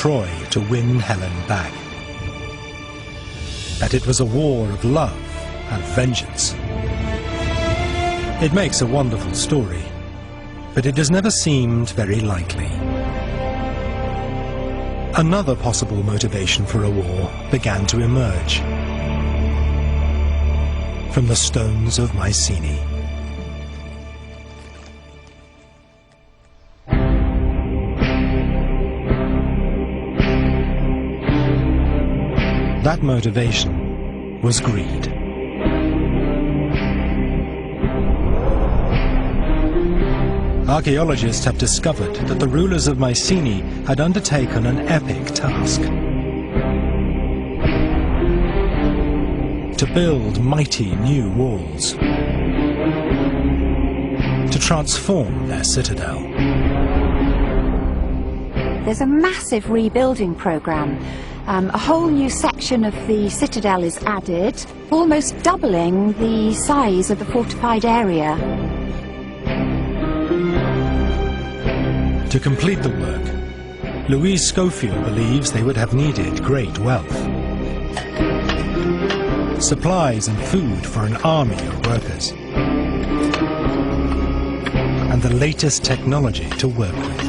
Troy to win Helen back. That it was a war of love and vengeance. It makes a wonderful story, but it has never seemed very likely. Another possible motivation for a war began to emerge from the stones of Mycenae. That motivation was greed. Archaeologists have discovered that the rulers of Mycenae had undertaken an epic task: to build mighty new walls, to transform their citadel. There's a massive rebuilding program. A whole new section of the citadel is added, almost doubling the size of the fortified area. To complete the work, Louise Schofield believes they would have needed great wealth. Supplies and food for an army of workers. And the latest technology to work with.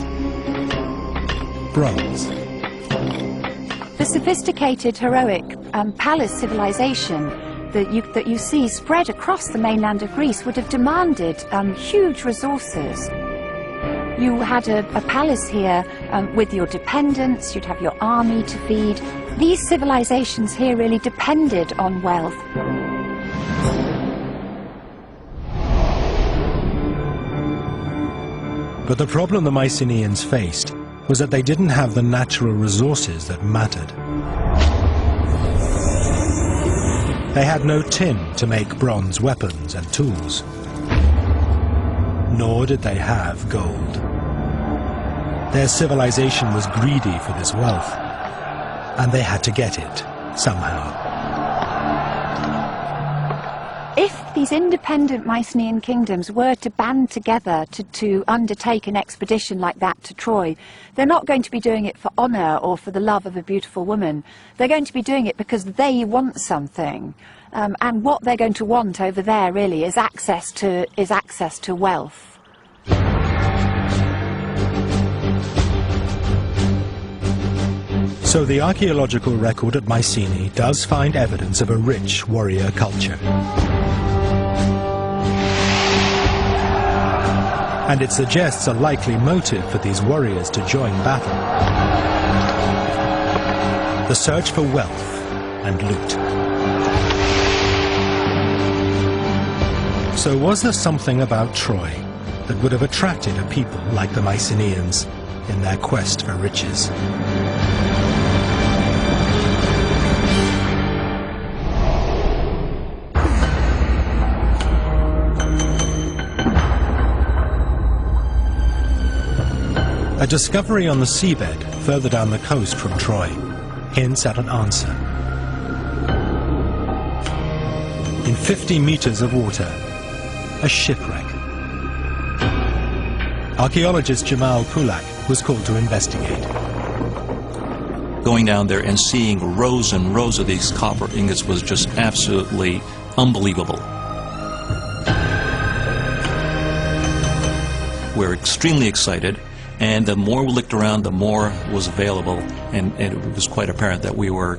Bronze. The sophisticated, heroic palace civilization that you see spread across the mainland of Greece would have demanded huge resources. You had a palace here with your dependents, you'd have your army to feed. These civilizations here really depended on wealth. But the problem the Mycenaeans faced was that they didn't have the natural resources that mattered. They had no tin to make bronze weapons and tools. Nor did they have gold. Their civilization was greedy for this wealth, and they had to get it somehow. If these independent Mycenaean kingdoms were to band together to undertake an expedition like that to Troy, they're not going to be doing it for honour or for the love of a beautiful woman. They're going to be doing it because they want something. And what they're going to want over there really is access to wealth. So the archaeological record at Mycenae does find evidence of a rich warrior culture. And it suggests a likely motive for these warriors to join battle: the search for wealth and loot. So was there something about Troy that would have attracted a people like the Mycenaeans in their quest for riches? A discovery on the seabed further down the coast from Troy hints at an answer. In 50 meters of water, a shipwreck. Archaeologist Jamal Pulak was called to investigate. Going down there and seeing rows and rows of these copper ingots was just absolutely unbelievable. We're extremely excited. And the more we looked around, the more was available, and it was quite apparent that we were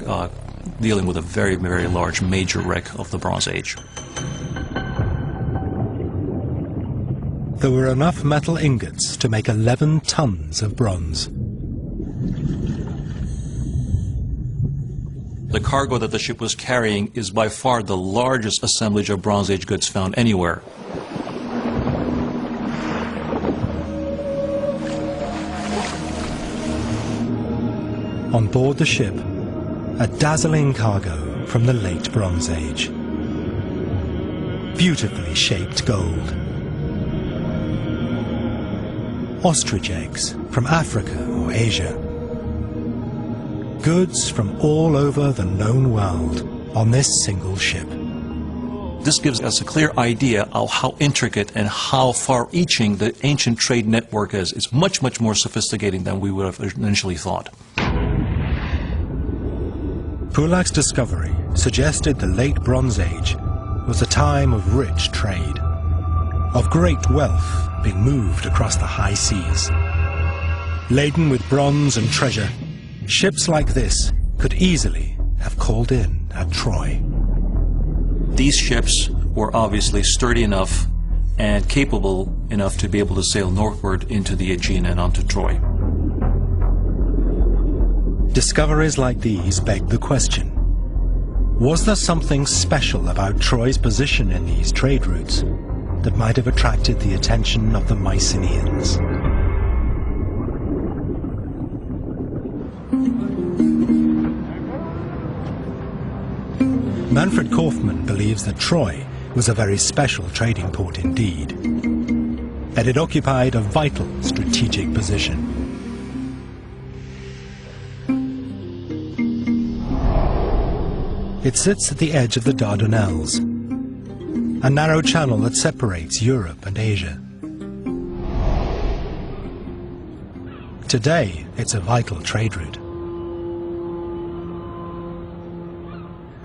dealing with a very, very large major wreck of the Bronze Age. There were enough metal ingots to make 11 tons of bronze. The cargo that the ship was carrying is by far the largest assemblage of Bronze Age goods found anywhere. On board the ship, a dazzling cargo from the late Bronze Age. Beautifully shaped gold. Ostrich eggs from Africa or Asia. Goods from all over the known world on this single ship. This gives us a clear idea of how intricate and how far-reaching the ancient trade network is. It's much, much more sophisticated than we would have initially thought. Pulak's discovery suggested the late Bronze Age was a time of rich trade, of great wealth being moved across the high seas. Laden with bronze and treasure, ships like this could easily have called in at Troy. These ships were obviously sturdy enough and capable enough to be able to sail northward into the Aegean and onto Troy. Discoveries like these beg the question, was there something special about Troy's position in these trade routes that might have attracted the attention of the Mycenaeans? Manfred Kaufmann believes that Troy was a very special trading port indeed, and it occupied a vital strategic position. It sits at the edge of the Dardanelles, a narrow channel that separates Europe and Asia. Today, it's a vital trade route.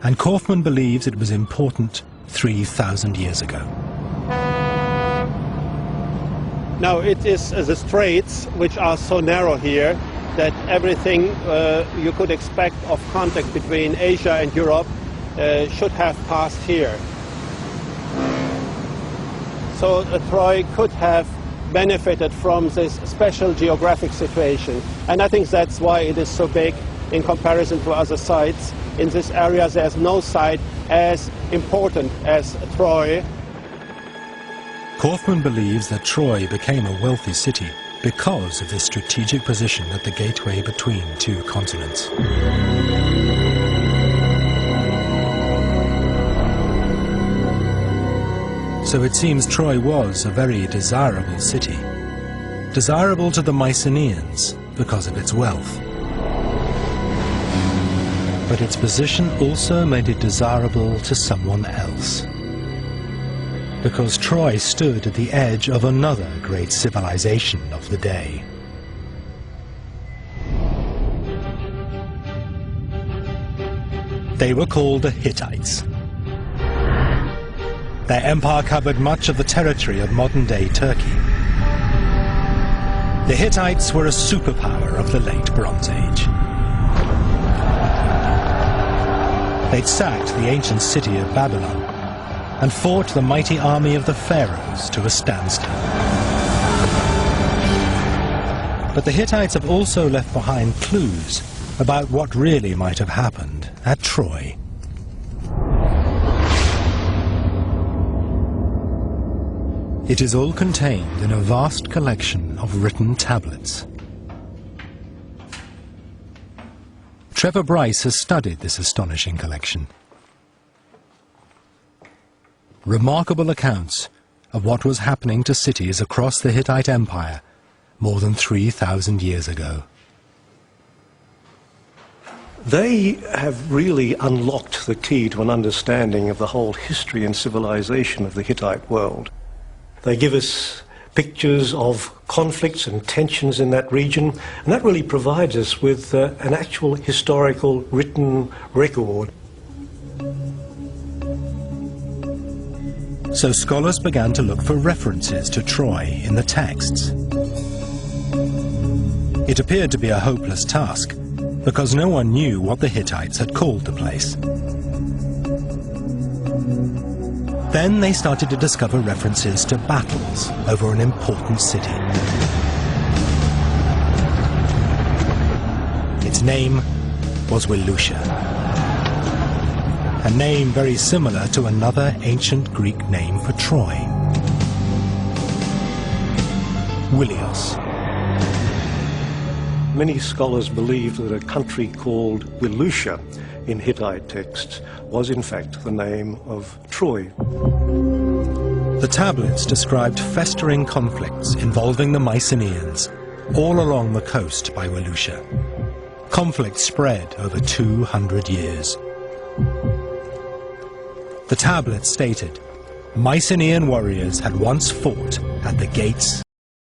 And Kaufmann believes it was important 3,000 years ago. Now it is the straits which are so narrow here that everything you could expect of contact between Asia and Europe should have passed here. So Troy could have benefited from this special geographic situation, and I think that's why it is so big in comparison to other sites. In this area there's no site as important as Troy. Kaufmann believes that Troy became a wealthy city because of this strategic position at the gateway between two continents. So it seems Troy was a very desirable city, desirable to the Mycenaeans because of its wealth. But its position also made it desirable to someone else, because Troy stood at the edge of another great civilization of the day. They were called the Hittites. Their empire covered much of the territory of modern-day Turkey. The Hittites were a superpower of the late Bronze Age. They'd sacked the ancient city of Babylon and fought the mighty army of the pharaohs to a standstill. But the Hittites have also left behind clues about what really might have happened at Troy. It is all contained in a vast collection of written tablets. Trevor Bryce has studied this astonishing collection. Remarkable accounts of what was happening to cities across the Hittite Empire more than 3,000 years ago. They have really unlocked the key to an understanding of the whole history and civilization of the Hittite world. They give us pictures of conflicts and tensions in that region, and that really provides us with an actual historical written record. So scholars began to look for references to Troy in the texts. It appeared to be a hopeless task, because no one knew what the Hittites had called the place. Then they started to discover references to battles over an important city. Its name was Wilusha, a name very similar to another ancient Greek name for Troy, Wilios. Many scholars believed that a country called Wilusha in Hittite texts was in fact the name of Troy. The tablets described festering conflicts involving the Mycenaeans all along the coast by Wilusha. Conflicts spread over 200 years. The tablets stated, Mycenaean warriors had once fought at the gates